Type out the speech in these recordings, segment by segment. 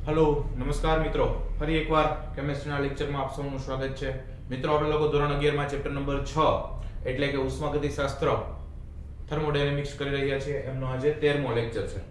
Hello नमस्कार मित्रों, फरी एक बार केमिस्ट्रीना लेक्चરમાં આપ સૌનું સ્વાગત છે। મિત્રો આપણે લોકો ધોરણ 11 માં ચેપ્ટર નંબર 6 એટલે કે ઉષ્માગતિશાસ્ત્ર થર્મોડાયનેમિક્સ કરી રહ્યા છીએ। એમનો આજે 13મો લેક્ચર છે।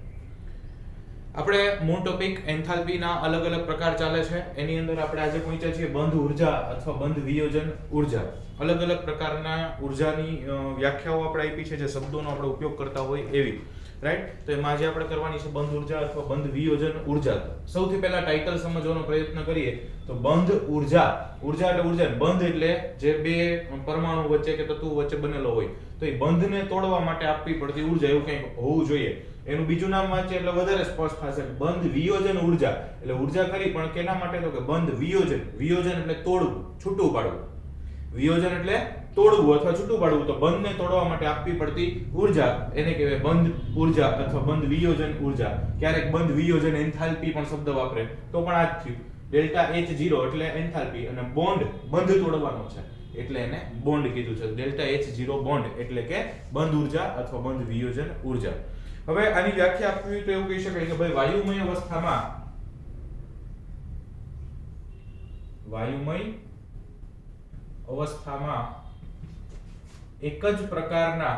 આપણે મૂળ ટોપિક એન્થાલ્પીના અલગ અલગ પ્રકાર ચાલે છે, એની અંદર આપણે આજે પહોંચ્યા છીએ બંધ ઉર્જા અથવા બંધ વિયોજન ઉર્જા। અલગ અલગ પ્રકારના ઉર્જાની વ્યાખ્યાઓ આપણે આપી છે, જે શબ્દોનો આપણે ઉપયોગ કરતા હોય એવી, રાઈટ। તો એમાં આજે આપણે કરવાની છે બંધ ઉર્જા અથવા બંધ વિયોજન ઉર્જા। સૌથી પહેલા ટાઇટલ સમજવાનો પ્રયત્ન કરીએ તો બંધ ઉર્જા, ઉર્જા એટલે ઉર્જા, બંધ એટલે જે બે પરમાણુ વચ્ચે કે તત્વો વચ્ચે બનેલો હોય તો એ બંધને તોડવા માટે આપવી પડતી ઉર્જા, એવું કંઈક હોવું જોઈએ। એનું બીજું નામ વાંચીએ એટલે વધારે સ્પષ્ટ થશે। બંધ વિયોજન ઉર્જા એટલે ઉર્જા ખરી, પણ કેના માટે? તો કે બંધ વિયોજન। વિયોજન એટલે તોડવું, છૂટું પાડવું। વિયોજન એટલે તોડવું અથવા છૂટું પાડવું, તો બંધને તોડવા માટે આપવી પડતી ઉર્જા એને કહેવાય બંધ ઉર્જા અથવા બંધ વિયોજન ઉર્જા। ક્યારેક બંધ વિયોજન એન્થાલ્પી પણ શબ્દ વાપરે તો પણ આ જ થયું। ડેલ્ટા H0 એટલે એન્થાલ્પી અને બોન્ડ બંધ તોડવાનો છે એટલે એને બોન્ડ કીધું છે। ડેલ્ટા H0 બોન્ડ એટલે કે બંધ ઉર્જા અથવા બંધ વિયોજન ઉર્જા। હવે આની વ્યાખ્યા આપવી તો એવું કહી શકાય કે ભાઈ વાયુમય અવસ્થામાં એક જ પ્રકારના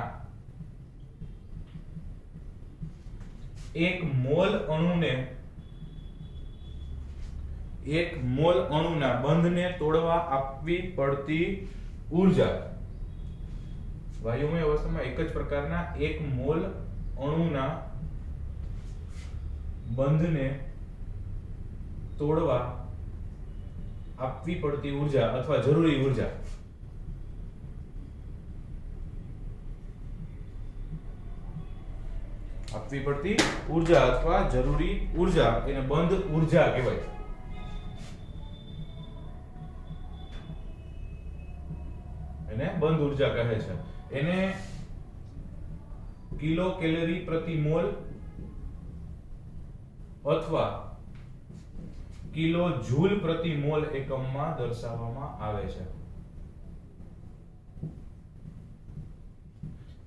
એક મોલ અણુના બંધને તોડવા આપવી પડતી ઉર્જા। વાયુમય અવસ્થામાં એક જ પ્રકારના એક મોલ અણુના બંધને તોડવા આપવી પડતી ઉર્જા અથવા જરૂરી ઉર્જા। આપવી પડતી ઉર્જા અથવા જરૂરી ઉર્જા એને બંધ ઉર્જા કહેવાય। એને બંધ ઉર્જા કહે છે। એને કિલો કેલરી પ્રતિ મોલ અથવા કિલો જૂલ પ્રતિ મોલ એકમમાં દર્શાવવામાં આવે છે।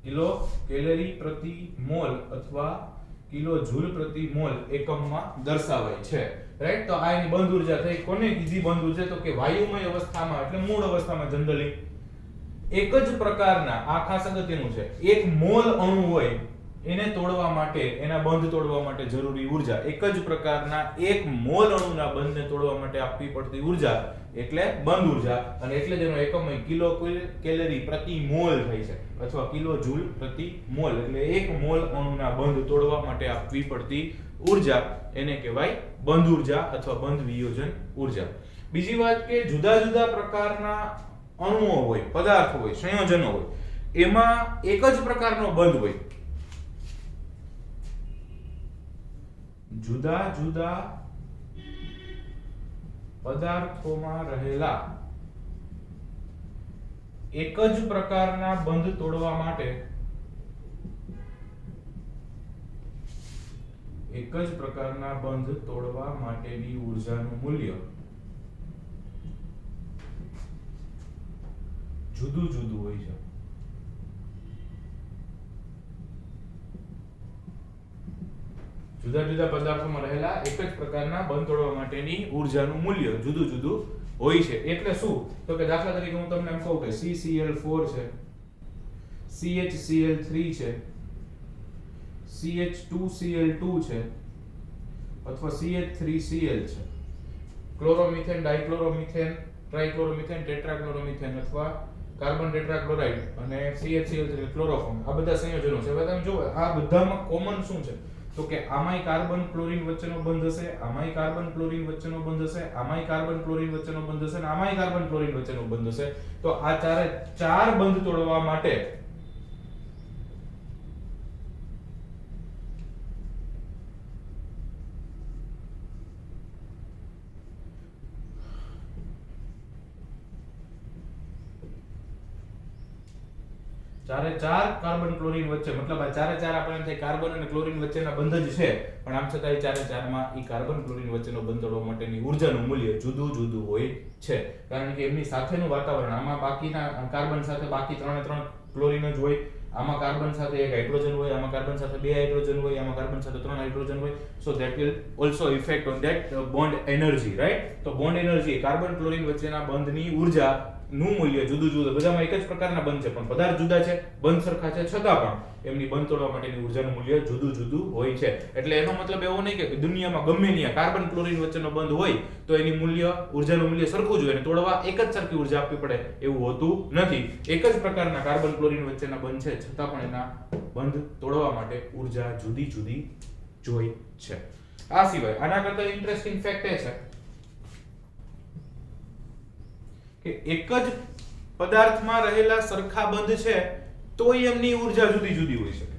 કિલો કેલરી પ્રતિ મોલ અથવા કિલો જૂલ પ્રતિ મોલ એકમમાં દર્શાવાય છે, રાઈટ। તો આ એની બંધ ઉર્જા થઈ। કોને કીધી બંધ ઉર્જા? તો કે વાયુમય અવસ્થામાં એટલે મૂળ અવસ્થામાં જનરલી એક જ પ્રકારના, આ ખાસ અગત્યનું છે, એક મોલ અણુ હોય એને તોડવા માટે, એના બંધ તોડવા માટે જરૂરી ઉર્જા, એક જ પ્રકારના એક મોલ અણુના બંધને તોડવા માટે આપવી પડતી ઉર્જા એટલે બંધ ઉર્જા। અને એટલે જ એનો એકમ કિલો કેલરી પ્રતિ મોલ થાય છે અથવા કિલો જૂલ પ્રતિ મોલ, એટલે એક મોલ અણુના બંધ તોડવા માટે આપવી પડતી ઉર્જા એને કહેવાય બંધ ઉર્જા અથવા બંધ વિયોજન ઉર્જા। બીજી વાત કે જુદા જુદા પ્રકારના અણુઓ હોય, પદાર્થો હોય, સંયોજનો હોય, એમાં એક જ પ્રકારનો બંધ હોય। જુદા જુદા પદાર્થોમાં રહેલા એક જ પ્રકારના બંધ તોડવા માટે, એક જ પ્રકારના બંધ તોડવા માટેની ઉર્જાનું મૂલ્ય જુદું જુદું હોય છે। જુદા જુદા પદાર્થોમાં રહેલા એક જ પ્રકારના બંધ તોડવા માટેની ઉર્જાનું મૂલ્ય જુદું જુદું હોય છે। એટલે શું? તો કે દાખલા તરીકે હું તમને એમ કહું કે CCl4 છે, CHCl3 છે, CH2Cl2 છે અથવા CH3Cl છે, ક્લોરોમિથેન, ડાઇક્લોરોમિથેન, ટ્રાઇક્લોરોમિથેન, ટેટ્રાક્લોરોમિથેન અથવા કાર્બન ટેટ્રાક્લોરાઇડ અને CHCl3 ક્લોરોફોર્મ, આ બધા સંયોજનો છે। હવે તમે જુઓ આ બધામાં કોમન શું છે? તો કે આમાંય કાર્બન ક્લોરીન વચ્ચેનો બંધ હશે, આમાંય કાર્બન ક્લોરીન વચ્ચેનો બંધ હશે, આમાંય કાર્બન ક્લોરીન વચ્ચેનો બંધ હશે અને આમાંય કાર્બન ક્લોરીન વચ્ચેનો બંધ હશે। તો આ ચાર બંધ તોડવા માટે ચારે ચાર કાર્બન ક્લોરીન વચ્ચે, મતલબ આ ચારે ચાર આપણે એમ થાય કાર્બન અને ક્લોરીન વચ્ચેના બંધ જ છે, પણ આમ છતાં ચારે ચારમાં ઈ કાર્બન ક્લોરીન વચ્ચેનો બંધ તોડવા માટેની ઉર્જાનું મૂલ્ય જુદું જુદું હોય છે। કારણ કે એમની સાથેનું વાતાવરણ, આમાં બાકીના કાર્બન સાથે બાકી ત્રણે ત્રણ ક્લોરીન જ હોય, આમાં કાર્બન સાથે એક હાઇડ્રોજન હોય, આમાં કાર્બન સાથે બે હાઇડ્રોજન હોય, આમાં કાર્બન સાથે ત્રણ હાઇડ્રોજન હોય. So that will also effect on that bond energy, right? તો બોન્ડ એનર્જી, કાર્બન ક્લોરીન વચ્ચેના બંધની ઉર્જા નું મૂલ્ય જુદું જુદું, બધામાં એક જ પ્રકારના બંધ છે પણ પદાર્થ જુદા છે, બંધ સરખા છે, છતાં પણ એમની બંધ તોડવા માટેની ઉર્જાનું મૂલ્ય જુદું જુદું હોય છે. એટલે એનો મતલબ એવો નહીં કે દુનિયામાં ગમે ત્યાં કાર્બન ક્લોરીન વચ્ચેનો બંધ હોય તો એની મૂલ્ય, ઉર્જાનું મૂલ્ય સરખું જ હોય અને તોડવા એક જ સરખી ઉર્જા આપવી પડે એવું હોતું નથી. એક જ પ્રકારના કાર્બન ક્લોરીન વચ્ચેના બંધ છે, છતાં પણ એના બંધ તોડવા માટે ઉર્જા જુદી જુદી જોઈ છે. આ સિવાય આના કરતા ઇન્ટરેસ્ટિંગ ફેક્ટ એ છે કે એક જ પદાર્થમાં રહેલા સરખા બંધ છે તોય એમની ઉર્જા જુદી જુદી હોઈ શકે.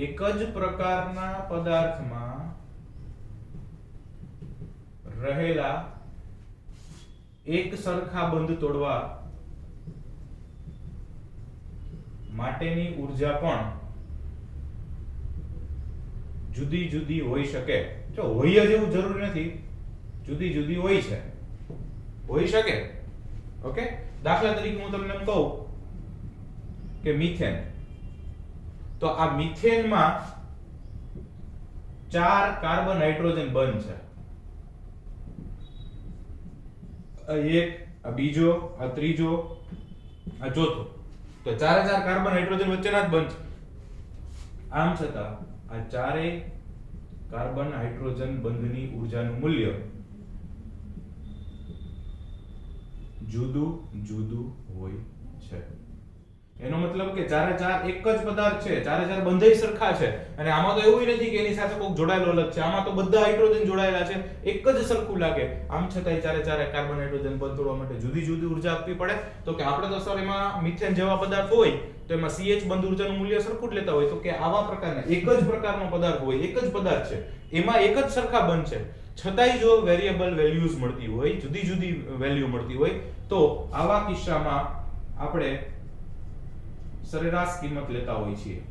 એક જ પ્રકારના પદાર્થમાં રહેલા એક સરખા બંધ તોડવા માટેની ઉર્જા પણ જુદી જુદી હોઈ શકે. જો હોય જ એવું જરૂરી નથી, જુદી જુદી હોય છે, હોઈ શકે. ઓકે, દાખલા તરીકે હું તમને એમ કહું કે મિથેન, તો આ મિથેનમાં 4 કાર્બન હાઇડ્રોજન બંધ છે. આ એક, આ બીજો, આ ત્રીજો, આ ચોથો. તો 4 કાર્બન હાઇડ્રોજન વચ્ચેના જ બંધ છે. આમ છતાં આ ચારેય કાર્બન હાઇડ્રોજન બંધની ઉર્જાનું મૂલ્ય જુદું જુદું હોય છે. એનો મતલબ કે ચારે ચાર એક જ પદાર્થ છે, ચારે ચાર બંધેય સરખા છે અને આમાં તો એવું નથી કે એની સાથે કોઈક જોડાયેલો અલગ છે. આમાં તો બધા હાઇડ્રોજન જોડાયેલા છે, એક જ સરખું લાગે. આમ છતાંય ચારે ચારે કાર્બન હાઇડ્રોજન બંધ તોડવા માટે જુદી જુદી ઉર્જા આપવી પડે. તો કે આપણે તો સર એમાં મિથેન જેવા પદાર્થ હોય તો એમાં CH બંધ ઉર્જાનું મૂલ્ય સરખું જ લેતા હોય. તો કે આવા પ્રકારના એક જ પ્રકારનો પદાર્થ હોય, એક જ પદાર્થ છે, એમાં એક જ સરખા બંધ છે, છતાંય જો વેરિયેબલ વેલ્યુઝ મળતી હોય, જુદી જુદી વેલ્યુ મળતી હોય, તો આવા કિસ્સામાં આપણે સરેરાશ કિંમત લેતા હોય છીએ.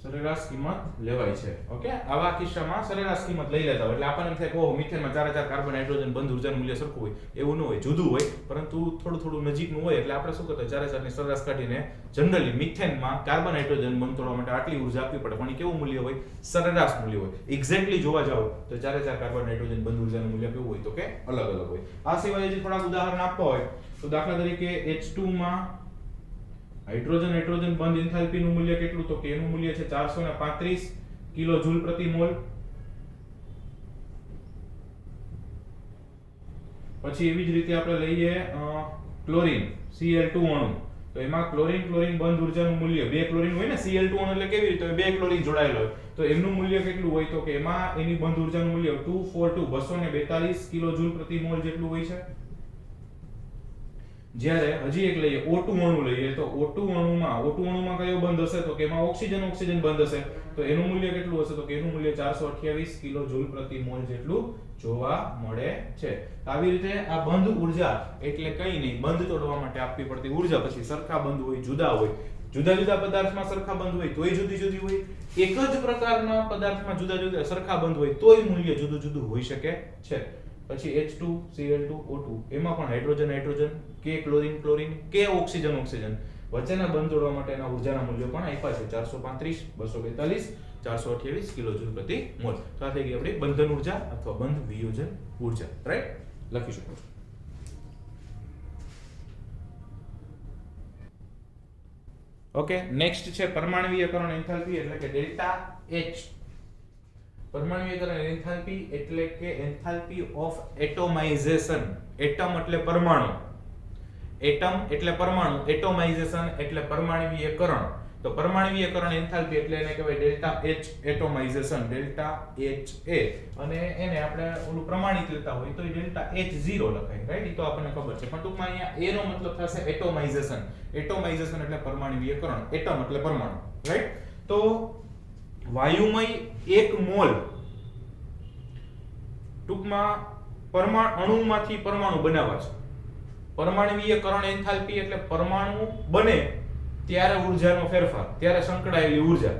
સરેરાશ કિંમત લેવાય છે. ઓકે, આવા કિસ્સામાં સરેરાશ કિંમત લઈ લેતા હોય એટલે આપણને એમ થાય કે ઓહ, મિથેનમાં 4 કાર્બન હાઇડ્રોજન બંધ ઉર્જાનું મૂલ્ય સરખું હોય. એવું ન હોય, જુદું હોય, પરંતુ થોડું થોડું નજીકનું હોય. એટલે આપણે શું કરતા, 4 ની સરેરાશ કાઢીને જનરલી મિથેનમાં કાર્બન હાઇડ્રોજન બંધ તોડવા માટે આટલી ઉર્જા આપવી પડે, પણ એ કેવું મૂલ્ય હોય? સરેરાશ મૂલ્ય હોય. એક્ઝેક્ટલી જોવા જાવ તો 4 કાર્બન હાઇડ્રોજન બંધ ઉર્જાનું મૂલ્ય કેવું હોય? તો કે અલગ અલગ હોય. આ સિવાય જે થોડાક ઉદાહરણ આપવા હોય તો દાખલા તરીકે H2 માં હાઇડ્રોજન હાઇડ્રોજન બંધ એન્થાલ્પી નું મૂલ્ય કેટલું? તો કે એનું મૂલ્ય છે 435 કિલો જૂલ પ્રતિ મોલ. પછી એવી જ રીતે આપણે લઈએ ક્લોરીન Cl2 અણુ, તો એમાં ક્લોરીન ક્લોરીન બંધ ઉર્જાનું મૂલ્ય, બે ક્લોરીન હોય ને Cl2 અણુ એટલે કેવી રીતે બે ક્લોરીન જોડાયેલો હોય, તો એનું મૂલ્ય કેટલું હોય? તો કે એમાં એની બંધ ઉર્જાનું મૂલ્ય 242 કિલો જૂલ પ્રતિ મોલ જેટલું હોય છે. જ્યારે હજી એક લઈએ O2 અણુ લઈએ, તો O2 અણુમાં કયો બંધ હશે? તો કે એમાં ઓક્સિજન ઓક્સિજન બંધ હશે. તો એનું મૂલ્ય કેટલું હશે? તો કે એનું મૂલ્ય 428 કિલો જૂલ પ્રતિ મોલ જેટલું જોવા મળે છે. આવી રીતે આ બંધ ઉર્જા એટલે કઈ નહીં, બંધ તોડવા માટે આપવી પડતી ઉર્જા. પછી સરખા બંધ હોય, જુદા હોય, જુદા જુદા પદાર્થમાં સરખા બંધ હોય તોય જુદી જુદી હોય, એક જ પ્રકારના પદાર્થમાં જુદા જુદા સરખા બંધ હોય તોય મૂલ્ય જુદું જુદું હોઈ શકે છે. પછી H2 Cl2 O2 એમાં પણ હાઇડ્રોજન હાઇડ્રોજન, કે ક્લોરીન ક્લોરીન, કે ઓક્સિજન ઓક્સિજન વચ્ચેના બંધ તોડવા માટેના ઉર્જાના મૂલ્યો પણ આપ્યા છે 435, 242, 428 કિલો જૂલ પ્રતિ મોલ. તો આ થઈ ગઈ આપણી બંધન ઉર્જા અથવા બંધ વિયોજન ઉર્જા, રાઈટ? લખી શકો છો. ઓકે, નેક્સ્ટ છે પરમાણ્વીયકરણ એન્થાલ્પી એટલે કે ડેલ્ટા H. પરમાણ્વીયકરણ એન્થાલ્પી એટલે કે એન્થાલ્પી ઓફ એટોમાઇઝેશન. એટમ એટલે પરમાણુ, એટમ એટલે પરમાણુ, એટોમાઇઝેશન એટલે પરમાણ્વીયકરણ. તો પરમાણ્વીયકરણ એન્થાલ્પી એટલે એને કહેવાય ડેલ્ટા H એટોમાઇઝેશન, ડેલ્ટા HA. અને એને આપણે ઓલું પ્રમાણિત લેતા હોય તો ડેલ્ટા H0 લખાય, રાઈટ? એ તો આપણને ખબર છે, પણ ટૂંકમાં અહીંયા A નો મતલબ થશે એટોમાઇઝેશન. એટોમાઇઝેશન એટલે પરમાણ્વીયકરણ, એટમ એટલે પરમાણુ, રાઈટ? તો વાયુમય 1 મોલ ટૂંકમાં અણુમાંથી પરમાણુ બનાવવા છે. પરમાણ્વીયકરણ એન્થાલ્પી એટલે પરમાણુ બને ત્યારે ઉર્જાનો ફેરફાર, ત્યારે સંકળાયેલી ઉર્જા.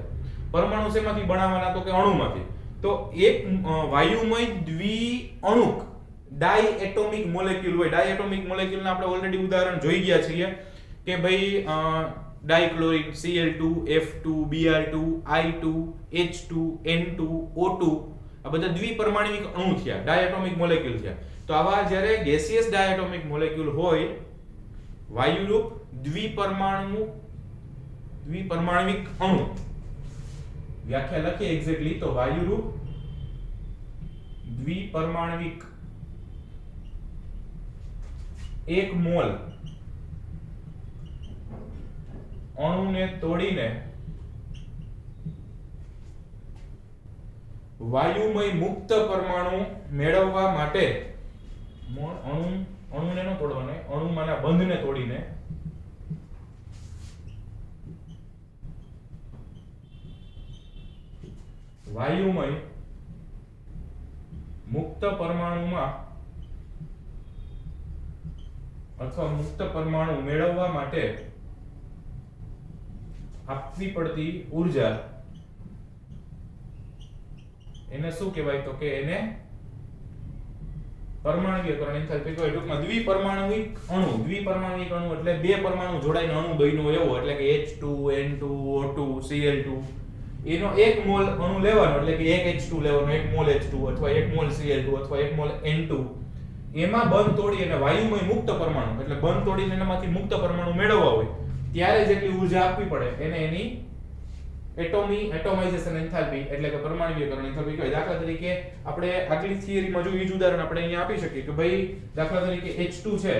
પરમાણુ શેમાંથી બનાવવાના? તો કે અણુમાંથી. તો એક વાયુમય દ્વિઅણુક ડાયએટોમિક મોલેક્યુલ હોય. ડાયએટોમિક મોલેક્યુલના આપણે ઓલરેડી ઉદાહરણ જોઈ ગયા છીએ કે ભાઈ ડાયક્લોરિન, Cl2, F2, Br2, I2, H2, N2, O2 આ બધા દ્વિપરમાણવિક અણુ થયા, ડાયએટોમિક મોલેક્યુલ થયા. તો આવા જ્યારે ગેસિયસ ડાયએટોમિક મોલેક્યુલ હોય, વાયુરૂપ દ્વિપરમાણવિક અણુ, વ્યાખ્યા લખીએ એક્ઝેક્ટલી તો વાયુરૂપ દ્વિપરમાણવિક 1 મોલ અણુને તોડીને વાયુમય મુક્ત પરમાણુ મેળવવા માટે અણુને ન તોડવાને, અણુમાંના બંધને તોડીને વાયુમય મુક્ત પરમાણુમાં અથવા મુક્ત પરમાણુ મેળવવા માટે આપવી પડતી ઉર્જા એને શું કહેવાય? તો કે એને પરમાણુકરણ એન્થાલ્પી કહેવાય. ટૂંકમાં દ્વિપરમાણવિક અણુ. દ્વિપરમાણવિક અણુ એટલે બે પરમાણુ જોડાઈને અણુ બન્યો એવો, એટલે કે H2, N2, O2, Cl2. એનો 1 મોલ અણુ લેવાનો, એટલે કે 1 H2 લેવાનો, 1 મોલ H2 અથવા 1 મોલ Cl2 અથવા 1 મોલ N2. એમાં બંધ તોડી અને વાયુમય મુક્ત પરમાણુ, એટલે બંધ તોડીને એનામાંથી મુક્ત પરમાણુ મેળવવા હોય ત્યારે જેટલી ઉર્જા આપવી પડે એને એની એટોમાઇઝેશન એન્થાલ્પી એટલે કે પરમાણુકરણ એન્થાલ્પી કહેવાય. દાખલા તરીકે આપણે આગલી થિયરીમાં જો બીજું ઉદાહરણ આપણે અહીંયા આપી શકીએ કે ભાઈ દાખલા તરીકે H2 છે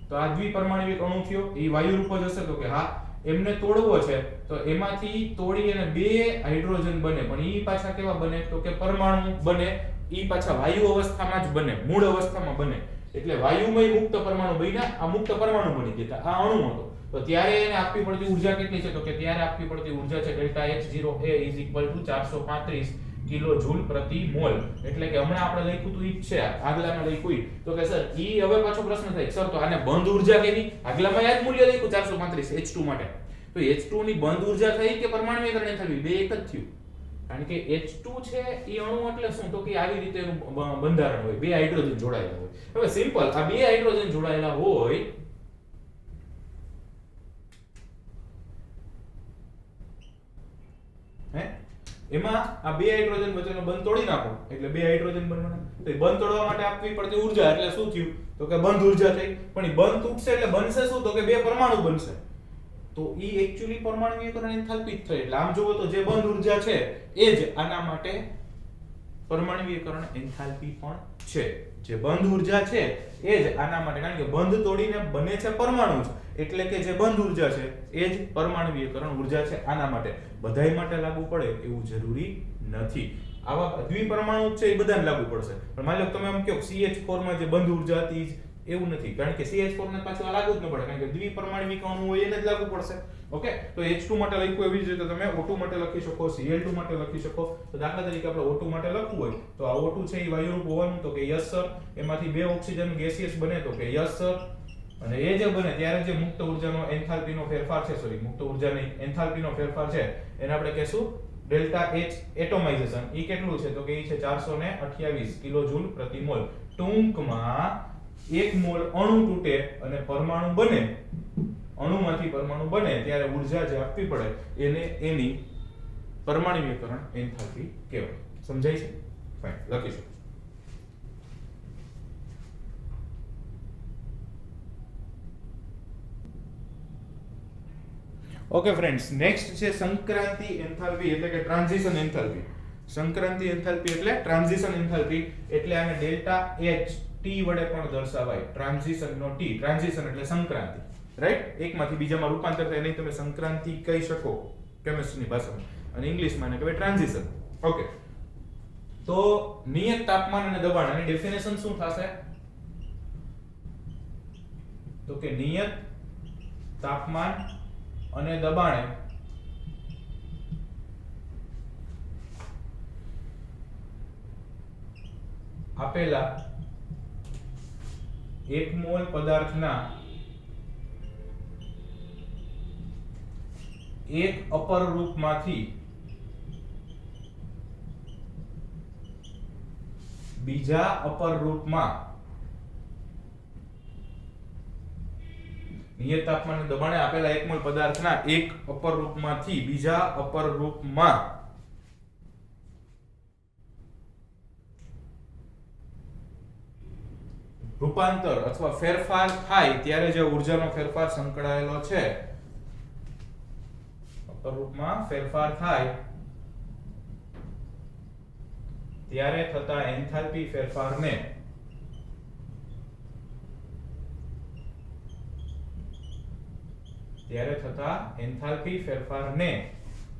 તો આ દ્વિપરમાણવિક અણુ થયો, એ વાયુ રૂપ જ હશે? તો કે હા. એમને તોડવો છે તો એમાંથી તોડી અને 2 હાઇડ્રોજન બને, પણ ઈ પાછા કેવા બને? તો કે પરમાણુ બને. ઈ પાછા વાયુ અવસ્થામાં જ બને, મૂળ અવસ્થામાં બને. એટલે વાયુમય મુક્ત પરમાણુ બન્યા, આ મુક્ત પરમાણુ બની ગયા. આ અણુ હતો. તો ત્યારે એને આપવી પડતી ઉર્જા કેટલી છે? તો કે ત્યારે આપવી પડતી ઉર્જા છે ડેલ્ટા H0A = 435 કિલોજૂલ પ્રતિ મોલ. એટલે કે હમણાં આપણે લખ્યું હતું ઈ જ છે, આગલામાં લખ્યું. તો કે સર ઈ હવે પાછો પ્રશ્ન થાય સર તો આને બંધ ઉર્જા કેવી? આગલામાં આ જ મૂલ્ય લખ્યું 435 H2 માટે. તો H2 ની બંધ ઉર્જા થઈ કે પરમાણુકરણ એન્થાલ્પી બે એક જ થયું. કારણ કે H2 છે ઈ અણુ એટલે શું? તો કે આવી રીતે એનું બંધારણ હોય, 2 હાઇડ્રોજન જોડાયેલા હોય. હવે સિમ્પલ, આ 2 હાઇડ્રોજન જોડાયેલા હોય એમાં આ 2 હાઇડ્રોજન વચ્ચેનો બંધ તોડી નાખો એટલે 2 હાઇડ્રોજન બનવાના. તો એ બંધ તોડવા માટે આપવી પડતી ઉર્જા એટલે શું થયું? તો કે બંધ ઉર્જા થઈ. પણ એ બંધ તૂટશે એટલે બનશે શું? તો કે 2 પરમાણુ બનશે. તો ઈ એક્ચ્યુઅલી પરમાણુકરણ એન્થાલ્પી જ થઈ. એટલે આમ જોવો તો જે બંધ ઉર્જા છે એ જ આના માટે પરમાણુકરણ એન્થાલ્પી પણ છે. જે બંધ ઉર્જા છે એ જ આના માટે, કારણ કે બંધ તોડીને બને છે પરમાણુ જ, એટલે કે જે બંધ ઉર્જા છે એ જ પરમાણુકરણ ઉર્જા છે આના માટે. બધાય માટે લાગુ પડે એવું જરૂરી નથી. આવા દ્વિપરમાણુ છે એ બધાને લાગુ પડશે. પણ માની લો તમે એમ કહો CH4 માં જે બંધ ઉર્જા હતી એવું નથી, કારણ કે CH4 ને પાછું આ લાગુ જ ન પડે, કારણ કે દ્વિપરમાણવિક અણુ હોય એને જ લાગુ પડશે. ઓકે, તો H2 માટે લખ્યું એવી જ રીતે તમે O2 માટે લખી શકો, Cl2 માટે લખી શકો. તો દાખલા તરીકે આપણે O2 માટે લખવું હોય તો આ O2 છે એ વાયુરૂપ હોવાનું, તો કે યસ સર. એમાંથી 2 ઓક્સિજન ગેસિયસ બને, તો કે યસ સર. અને એ જે બને ત્યારે જે મુક્ત ઉર્જાનો એન્થાલ્પીનો ફેરફાર છે, સોરી મુક્ત ઉર્જાની એન્થાલ્પીનો ફેરફાર છે એને આપણે કહેશું ડેલ્ટા H એટોમાઇઝેશન. ઈ કેટલું છે? તો કે ઈ છે 428 કિલોજૂલ પ્રતિ મોલ. ટૂંકમાં 1 મોલ અણુ તૂટે અને પરમાણુ બને, અણુમાંથી પરમાણુ બને ત્યારે ઉર્જા જે આપવી પડે એને એની પરમાણુકરણ એન્થાલ્પી કહેવાય. સમજાય છે? ફાઇન, લખીશું. ઓકે ફ્રેન્ડ્સ, નેક્સ્ટ છે સંક્રાંતિ એન્થાલ્પી એટલે કે ટ્રાન્ઝિશન એન્થાલ્પી. સંક્રાંતિ એન્થાલ્પી એટલે ટ્રાન્ઝિશન એન્થાલ્પી, એટલે આને ડેલ્ટા H T વડે પણ દર્શાવાય. ટ્રાન્ઝિશન નો T, ટ્રાન્ઝિશન એટલે સંક્રાંતિ, રાઈટ? એકમાંથી બીજામાં રૂપાંતર થાય નહીં તમે સંક્રાંતિ કહી શકો કેમિસ્ટ્રીની ભાષામાં, અને ઇંગ્લિશમાં એને કહેવાય ટ્રાન્ઝિશન. ઓકે, તો નિયત તાપમાન અને દબાણ, આની ડેફિનેશન શું થશે? તો કે નિયત તાપમાન અને દબાણે આપેલા 1 મોલ પદાર્થના એક અપર રૂપમાંથી બીજા અપર રૂપમાં નિયત તાપમાન અને દબાણે આપેલા એક મોલ પદાર્થના એક અપર રૂપમાંથી બીજા અપર રૂપમાં રૂપાંતર અથવા ફેરફાર થાય ત્યારે જે ઊર્જાનો ફેરફાર સંકળાયેલો છે, અપર રૂપમાં ફેરફાર થાય ત્યારે થતા એન્થાલ્પી ફેરફારને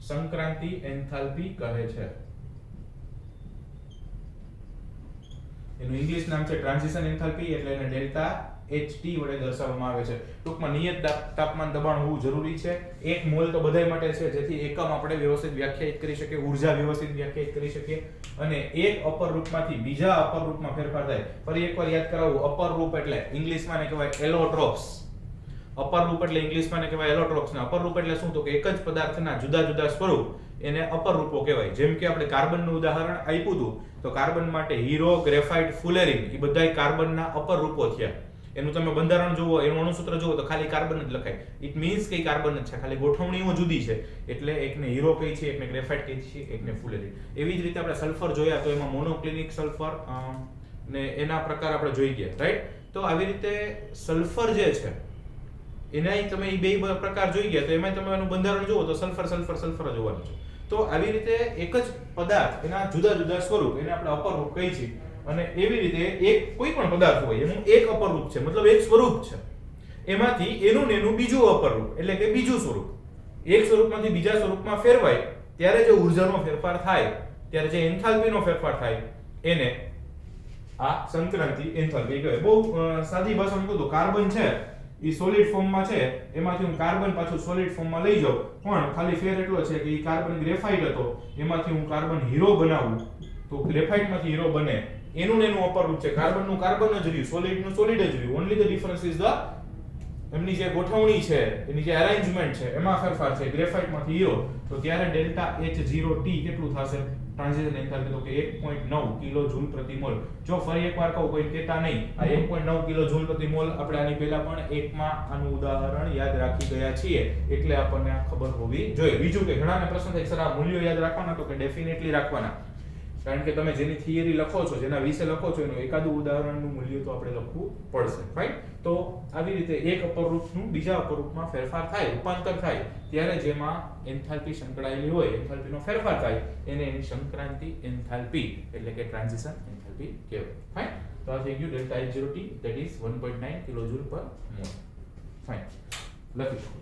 સંક્રાંતિ એન્થાલ્પી કહે છે. એનું ઇંગ્લિશ નામ છે ટ્રાન્ઝિશન એન્થાલ્પી, એટલે એને ડેલ્ટા HT વડે દર્શાવવામાં આવે છે. ટૂંકમાં નિયત તાપમાન દબાણ હોવું જરૂરી છે. એક મોલ તો બધાય માટે છે, જેથી એકમ આપણે વ્યવસ્થિત વ્યાખ્યાયિત કરી શકીએ, ઊર્જા વ્યવસ્થિત વ્યાખ્યાયિત કરી શકીએ. અને એક અપર રૂપમાંથી બીજા અપર રૂપમાં ફેરફાર થાય. ફરી એકવાર યાદ કરાવું, અપર રૂપ એટલે ઇંગ્લિશમાં ને કહેવાય એલોટ્રોપ્સ. અપર રૂપ એટલે ઇંગ્લિશમાં ને કહેવાય એલોટ્રોપ્સ. ને અપર રૂપ એટલે શું? તો કે એક જ પદાર્થના જુદા જુદા સ્વરૂપ, એને અપર રૂપો કહેવાય. જેમ કે આપણે કાર્બનનું ઉદાહરણ આપ્યું હતું, તો કાર્બન માટે હીરો, ગ્રેફાઇટ, ફુલેરિન એ બધાય કાર્બનના અપર રૂપો થયા. એનું તમે બંધારણ જુઓ, એનું અણુસૂત્ર જુઓ તો ખાલી કાર્બન જ લખાય. ઇટ મીન્સ કે કાર્બન જ છે, ખાલી ગોઠવણીઓ જુદી છે. એટલે એકને હીરો કહી છે, એકને ગ્રેફાઇટ કહી છે, એકને ફુલેરિન. એવી જ રીતે આપણે સલ્ફર જોયા, તો એમાં મોનોક્લિનિક સલ્ફર ને એના પ્રકાર આપણે જોઈ ગયા, રાઈટ? તો આવી રીતે સલ્ફર જે છે એનાય તમે એ બે પ્રકાર જોઈ ગયા, તો એમાં તમે એનું બંધારણ જુઓ તો સલ્ફર સલ્ફર સલ્ફર જ હોવાનું છે. તો આવી રીતે એક જ પદાર્થ, એના જુદા જુદા સ્વરૂપ, એને આપણે અપર રૂપ કહી છીએ. અને એવી રીતે એક કોઈ પણ પદાર્થ હોય એનું એક અપર રૂપ છે, મતલબ એક સ્વરૂપ છે, એમાંથી એનું ને એનું બીજું અપર રૂપ એટલે કે બીજું સ્વરૂપ, એક સ્વરૂપમાંથી બીજા સ્વરૂપમાં ફેરવાય ત્યારે જે ઊર્જાનો ફેરફાર થાય, ત્યારે જે એન્થાલ્પીનો ફેરફાર થાય, એને આ સંક્રાંતિ એન્થાલ્પી કહેવાય. બહુ સાદી ભાષામાં કહું તો કાર્બન છે એ સોલિડ ફોર્મમાં છે, એમાંથી હું કાર્બન પાછું સોલિડ ફોર્મમાં લઈ જાઉં, પણ ખાલી ફેર એટલો છે કે એ કાર્બન ગ્રેફાઇટ હતો, એમાંથી હું કાર્બન હીરો બનાવું તો ગ્રેફાઇટમાંથી હીરો બને. એનું ને એનું અપર રૂપ છે. કાર્બનનું કાર્બન જ રહ્યું, સોલિડનું સોલિડ જ રહ્યું. Only the difference is the એમની જે ગોઠવણી છે, એની જે અરેન્જમેન્ટ છે, એમાં ફેરફાર છે. ગ્રેફાઇટમાંથી હીરો, તો ત્યારે ડેલ્ટા H0T કેટલું થશે? ટ્રાન્ઝિશન એન્થાલ્પી તો કે 1.9 કિલો જૂલ પ્રતિ મોલ. જો ફરી એકવાર કહું, કોઈ કહેતા નહીં, આ 1.9 કિલો જૂલ પ્રતિ મોલ આપણે આની પહેલા પણ એકમાં આનું ઉદાહરણ યાદ રાખી ગયા છીએ, એટલે આપણને આ ખબર હોવી જોઈએ. બીજું કે ઘણાને પ્રશ્ન થાય સર આ મૂલ્યો યાદ રાખવાના, તો કે ડેફિનેટલી રાખવાના. કારણ કે તમે જેની થિયરી લખો છો, જેના વિશે લખો છો, એનું એકાદું ઉદાહરણનું મૂલ્ય તો આપણે લખવું પડશે, રાઈટ? તો આવી રીતે એક અપર રૂપનું બીજા અપર રૂપમાં ફેરફાર થાય, રૂપાંતર થાય, ત્યારે જેમાં એન્થાલ્પી સંકળાયેલી હોય, એન્થાલ્પીનો ફેરફાર થાય, એને એની સંક્રાંતિ એન્થાલ્પી એટલે કે ટ્રાન્ઝિશન એન્થાલ્પી કહેવાય. ફાઇન. તો આ થઈ ગયું ડેલ્ટા H0T, that is 1.9 કિલોજૂલ પર મોલ. ફાઇન, લખી શકો.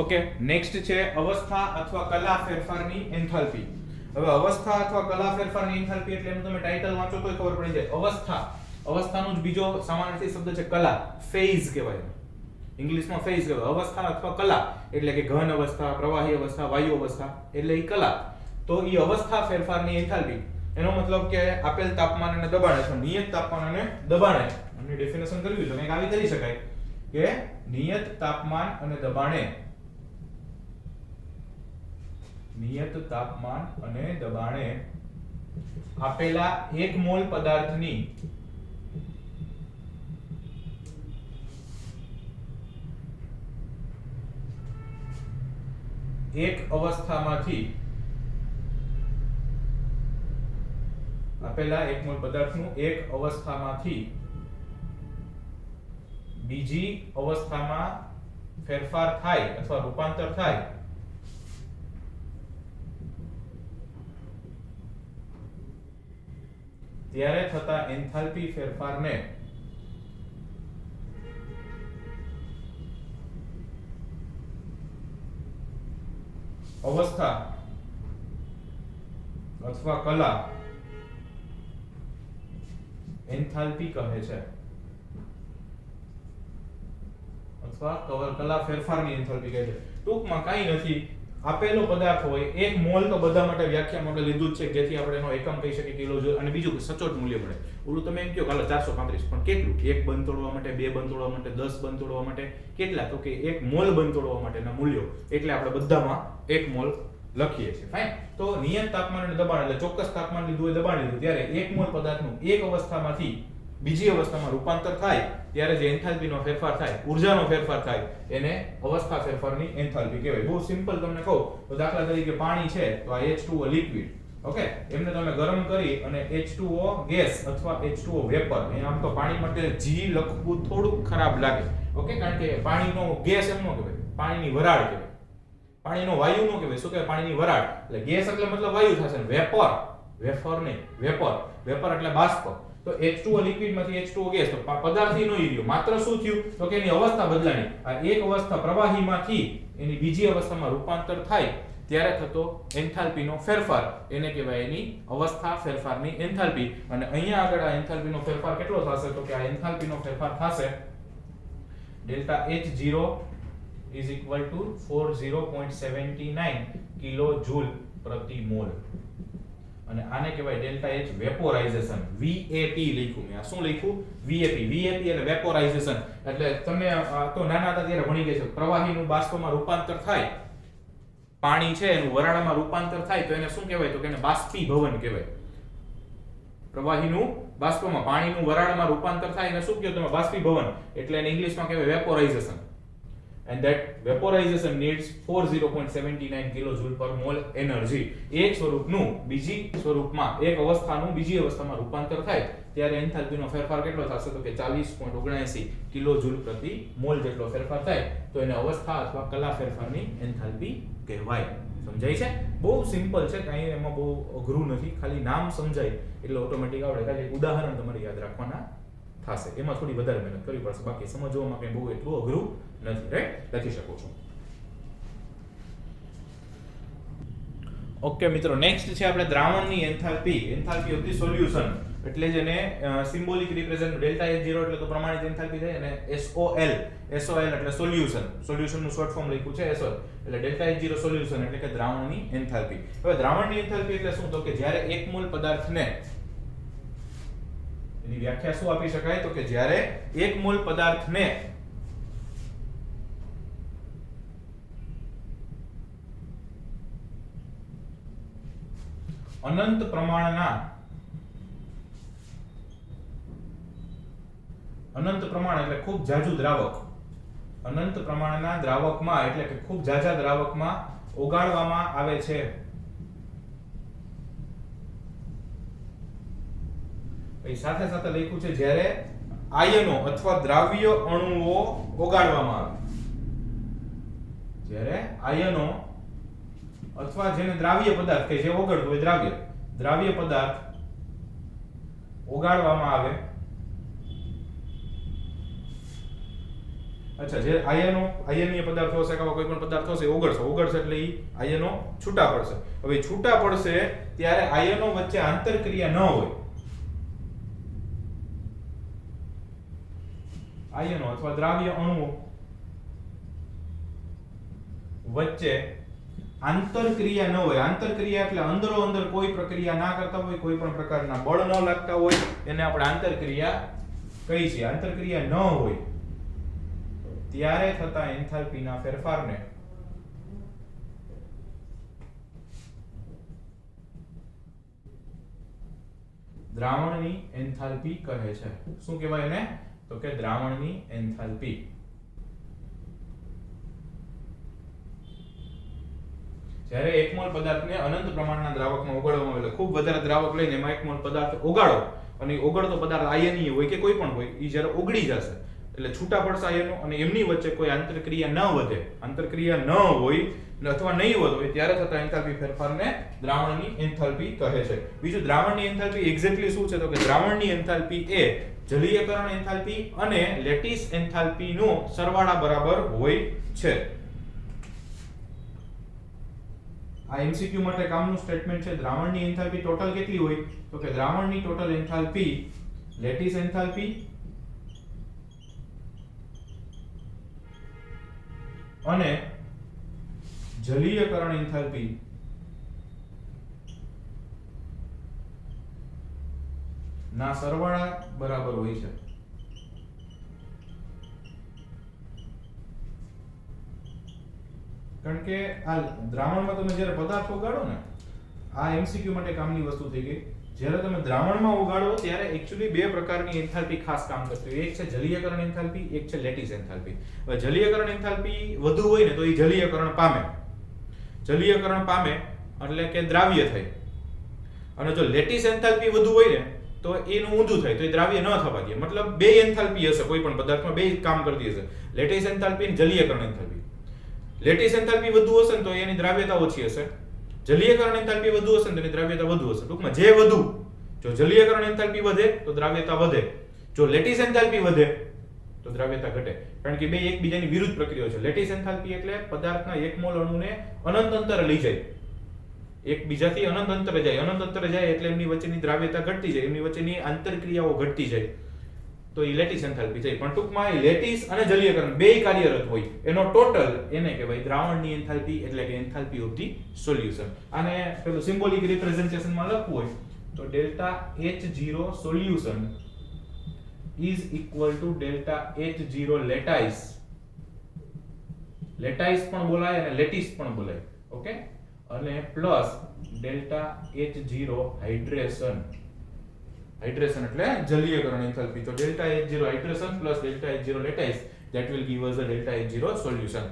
ઓકે, નેક્સ્ટ છે અવસ્થા અથવા કલા ફેરફારની એન્થાલ્પી. હવે અવસ્થા અથવા કલા ફેરફારની એન્થાલ્પી એટલે એનું તમે ટાઇટલ વાંચો તોય ખબર પડી જાય. અવસ્થાનો જ બીજો સામાન્યથી શબ્દ છે કલા, ફેઝ કહેવાય. ઇંગ્લિશમાં ફેઝ કહેવાય. અવસ્થા અથવા કલા એટલે કે ઘન અવસ્થા, પ્રવાહી અવસ્થા, વાયુ અવસ્થા એટલે એ કલા. તો એ અવસ્થા ફેરફારની એન્થાલ્પી, એનો મતલબ કે આપેલ તાપમાન અને દબાણ અથવા નિયત તાપમાન અને દબાણે, આની ડેફિનેશન કરવી તો કંઈક આવી કરી શકાય કે નિયત તાપમાન અને દબાણે આપેલા 1 મોલ પદાર્થની એક અવસ્થામાંથી બીજી અવસ્થામાં ફેરફાર થાય અથવા રૂપાંતર થાય ત્યારે થતા એન્થાલ્પી ફેરફારને અવસ્થા અથવા કલા એન્થાલ્પી કહે છે, અથવા કલા ફેરફારની એન્થાલ્પી કહે છે. ટૂંકમાં કાંઈ નથી, આપેલો પદાર્થ હોય, 1 મોલ તો બધા માટે વ્યાખ્યામાં આપણે લીધું જ છે, જેથી આપણે એનો એકમ કહી શકીએ કિલોજૂલ, અને બીજું સચોટ મૂલ્ય મળે. ઓલું તમે એમ કહો હાલો 435, પણ કેટલું? 1 બંધ તોડવા માટે, 2 બંધ તોડવા માટે, 10 બંધ તોડવા માટે, કેટલા? તો કે 1 મોલ બંધ તોડવા માટેના મૂલ્યો, એટલે આપણે બધામાં 1 મોલ લખીએ છીએ. ફાઇન. તો નિયત તાપમાન અને દબાણ, એટલે ચોક્કસ તાપમાન લીધું હોય, દબાણ લીધું, ત્યારે 1 મોલ પદાર્થનું એક અવસ્થામાંથી બીજી અવસ્થામાં રૂપાંતર થાય ત્યારે જે એન્થાલ્પીનો ફેરફાર થાય, ઉર્જાનો ફેરફાર થાય, એને અવસ્થા ફેરફારની એન્થાલ્પી કહેવાય. બહુ સિમ્પલ તમને કહું તો દાખલા તરીકે પાણી છે તો આ H2O લિક્વિડ, ઓકે, એમને તમે ગરમ કરી અને H2O ગેસ અથવા H2O વેપર, આમ તો પાણી માટે G લખવું થોડુંક ખરાબ લાગે, ઓકે, કારણ કે પાણીનો ગેસ એમ ન કહેવાય, પાણીની વરાળ કહેવાય, પાણીનો વાયુ નો કહેવાય. શું કહેવાય? પાણીની વરાળ. એટલે ગેસ એટલે મતલબ વાયુ થશે, વેપર, વેફર નહીં, વેપર, વેપર એટલે બાષ્પ. તો H2O લિક્વિડ માંથી H2O ગેસ, તો પદાર્થથી નો રહ્યો, માત્ર શું થયું તો કે એની અવસ્થા બદલાણી. આ એક અવસ્થા પ્રવાહીમાંથી એની બીજી અવસ્થામાં રૂપાંતર થાય ત્યારે થતો એન્થાલ્પીનો ફેરફાર, એને કહેવાય એની અવસ્થા ફેરફારની એન્થાલ્પી. અને અહીંયા આગળ આ એન્થાલ્પીનો ફેરફાર કેટલો થશે તો કે આ એન્થાલ્પીનો ફેરફાર થશે delta H0 is equal to 40.79 કિલોજૂલ પ્રતિ મોલ. અને આને કહેવાય ડેલ્ટા H વેપોરાઇઝેશન, VAP લખ્યું મેં. આ શું લખ્યું? VAP. VAP એટલે વેપોરાઇઝેશન. એટલે તમે તો નાના હતા ત્યારે ભણી ગયા છો, પ્રવાહીનું બાષ્પમાં રૂપાંતર થાય, પાણી છે એનું વરાળમાં રૂપાંતર થાય તો એને શું કહેવાય તો કે એને બાષ્પીભવન કહેવાય. પ્રવાહીનું બાષ્પમાં પાણીનું વરાળમાં રૂપાંતર થાય એને શું કહો તમે? બાષ્પીભવન. એટલે એને ઇંગ્લિશમાં કહેવાય વેપોરાઇઝેશન. And that vaporization needs 40.79 kilojoule per mole energy. એક સ્વરૂપનું બીજી સ્વરૂપમાં, એક અવસ્થાનું બીજી અવસ્થામાં રૂપાંતર થાય ત્યારે એન્થાલ્પીનો ફેરફાર કેટલો થશે તો કે 40.79 કિલોજૂલ પ્રતિ મોલ જેટલો ફેરફાર થાય તો એને અવસ્થા અથવા કલા ફેરફારની એન્થાલ્પી કહેવાય. સમજાય છે? બહુ સિમ્પલ છે, કાંઈ એમાં બહુ અઘરું નથી, ખાલી નામ સમજાય એટલે ઓટોમેટિક આવડે. ખાલી ઉદાહરણ તમારે યાદ રાખવાના થશે, એમાં થોડી વધારે મહેનત કરવી પડશે, બાકી સમજવામાં કંઈ બહુ એટલું અઘરું નથી. રાઈટ? લખી શકો છો. ઓકે મિત્રો, નેક્સ્ટ છે આપણે દ્રાવણની enthalpy. Enthalpy of the solution, એટલે જેને સિમ્બોલિક રિપ્રેઝન્ટ ડેલ્ટા H0 એટલે તો પ્રમાણિત એન્થાલ્પી થાય, અને SOL, SOL એટલે સોલ્યુશન, સોલ્યુશનનું શોર્ટ ફોર્મ લખ્યું છે SOL, એટલે ડેલ્ટા H0 સોલ્યુશન એટલે કે દ્રાવણની એન્થાલ્પી. હવે દ્રાવણની એન્થાલ્પી એટલે શું? તો કે જ્યારે એક મોલ પદાર્થને, એની વ્યાખ્યા શું આપી શકાય તો કે જ્યારે એક મોલ પદાર્થને અનંત પ્રમાણના, અનંત પ્રમાણ એટલે ખૂબ જાજુ દ્રાવક, અનંત પ્રમાણના દ્રાવકમાં એટલે કે ખૂબ જાજા દ્રાવકમાં ઓગાળવામાં આવે છે. સાથે સાથે લખ્યું છે જ્યારે આયનો અથવા દ્રાવ્ય અણુઓ ઓગાળવામાં આવે, જ્યારે આયનો અથવા જેને દ્રાવ્ય પદાર્થ કે જે ઓગળતું હોય, દ્રાવ્ય, દ્રાવ્ય પદાર્થ ઓગાળવામાં આવે. અચ્છા, જે આયનો, આયનીય પદાર્થો હશે કે કોઈ પણ પદાર્થો હશે ઓગળશે, ઓગળશે એટલે ઈ આયનો છૂટા પડશે. હવે છૂટા પડશે ત્યારે આયનો વચ્ચે આંતરક્રિયા ન હોય, આયનો અથવા દ્રાવ્ય અણુઓ વચ્ચે આંતરક્રિયા ન હોય. આંતરક્રિયા એટલે અંદરો અંદર કોઈ પ્રક્રિયા ના કરતા હોય, કોઈ પણ પ્રકારના બળ ન લાગતા હોય, એને આપણે આંતરક્રિયા કહી છીએ. આંતરક્રિયા ન હોય ત્યારે થતા એન્થાલ્પીના ફેરફારને દ્રાવણની એન્થાલ્પી કહે છે. શું કહેવાય એને? તો કે દ્રાવણની એન્થાલ્પી. જ્યારે એક મોલ પદાર્થને અનંત પ્રમાણના દ્રાવકમાં ઓગાળવામાં આવે, ખૂબ વધારે દ્રાવક લઈને એમાં એક મોલ પદાર્થ ઓગાળો, અને ઓગળતો પદાર્થ આયનીય હોય કે કોઈ પણ હોય, એ જ્યારે ઓગળી જશે એટલે છૂટા પડશે આયનો, અને એમની વચ્ચે કોઈ આંતરક્રિયા ન વધે, આંતરક્રિયા ન હોય અથવા નહીં હોય ત્યારે થતા એન્થાલ્પી ફેરફારને દ્રાવણની એન્થાલ્પી કહે છે. બીજું, દ્રાવણની એન્થાલ્પી એક્ઝેક્ટલી શું છે? તો કે દ્રાવણની એન્થાલ્પી એ જલીયકરણ એન્થાલ્પી અને લેટિસ એન્થાલ્પીનો સરવાળા બરાબર હોય છે. આ MCQ માટે કામનું સ્ટેટમેન્ટ છે. દ્રાવણની એન્થાલ્પી ટોટલ કેટલી હોય? તો કે દ્રાવણની ટોટલ એન્થાલ્પી લેટિસ એન્થાલ્પી અને જલીયકરણ એન્થાલ્પી ના સરવાળા બરાબર હોય છે. કારણ કે આ દ્રાવણમાં તમે જ્યારે પદાર્થ ઓગાળો ને, આ એમસીક્યુ માટે કામની વસ્તુ થઈ ગઈ. જ્યારે તમે દ્રાવણમાં ઓગાળો ત્યારે એક્ચ્યુઅલી બે પ્રકારની એન્થાલ્પી ખાસ કામ કરતી હોય. એક છે જલીયકરણ એન્થાલ્પી, એક છે લેટિસ એન્થાલ્પી. હવે જલીયકરણ એન્થાલ્પી વધુ હોય ને તો એ જલીયકરણ પામે. જલીયકરણ પામે એટલે કે દ્રાવ્ય થાય. અને જો લેટિસ એન્થાલ્પી વધુ હોય ને તો એનું ઊંધું થાય, તો એ દ્રાવ્ય ન થવા દે. મતલબ બે એન્થાલ્પી હશે કોઈ પણ પદાર્થમાં, બે કામ કરતી હશે, લેટિસ એન્થાલ્પી અને જલીયકરણ એન્થાલ્પી. લેટિસ એન્થાલ્પી વધુ હશે ને તો એની દ્રાવ્યતા ઓછી હશે. જલીયકરણ એન્થાલ્પી વધુ હશે ને તો એની દ્રાવ્યતા વધુ હશે. ટૂંકમાં જે વધુ, જો જલીયકરણ એન્થાલ્પી વધે તો દ્રાવ્યતા વધે, જો લેટિસ એન્થાલ્પી વધે તો દ્રાવ્યતા ઘટે. કારણ કે બે એકબીજાની વિરુદ્ધ પ્રક્રિયાઓ છે. લેટિસ એન્થાલ્પી એટલે પદાર્થના એક મોલ અણુને અનંત અંતરે લઈ જાય, એકબીજાથી અનંત અંતરે જાય. અનંત અંતરે જાય એટલે એમની વચ્ચેની દ્રાવ્યતા ઘટતી જાય, એમની વચ્ચેની આંતરક્રિયાઓ ઘટતી જાય, તો એ લેટિસ એન્થાલ્પી થાય. પણ ટૂંકમાં લેટિસ અને જલીયકરણ બેય કાર્યરત હોય, એનો ટોટલ એને કહેવાય દ્રાવણની એન્થાલ્પી, એટલે કે એન્થાલ્પી ઓફ ધી સોલ્યુશન. આને પેલું સિમ્બોલિક રિપ્રેઝન્ટેશનમાં લખવું હોય તો delta H0 solution is equal to delta H0 lattice. Lattice પણ બોલાય અને લેટિસ પણ બોલાય, ઓકે, અને plus delta H0 hydration. Hydration એટલે જલીયકરણ એન્થાલ્પી. તો delta H0 hydration plus delta H0 lattice, that will give us a delta H0 solution.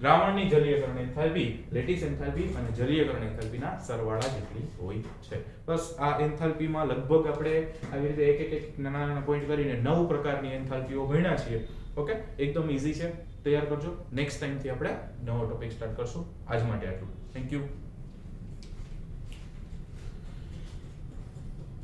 દ્રાવણની જલીયકરણ એન્થાલ્પી, લેટિસ એન્થાલ્પી અને જલીયકરણ એન્થાલ્પીના સરવાળા જેટલી હોય છે. બસ આ એન્થાલ્પીમાં લગભગ આપણે આવી રીતે એક નાના નાના પોઈન્ટ કરીને 9 પ્રકારની એન્થાલ્પીઓ ભણ્યા છીએ. ઓકે, એકદમ ઈઝી છે, તૈયાર કરજો. નેક્સ્ટ ટાઈમથી આપણે નવો ટોપિક સ્ટાર્ટ કરશું. આજ માટે આટલું. Thank you.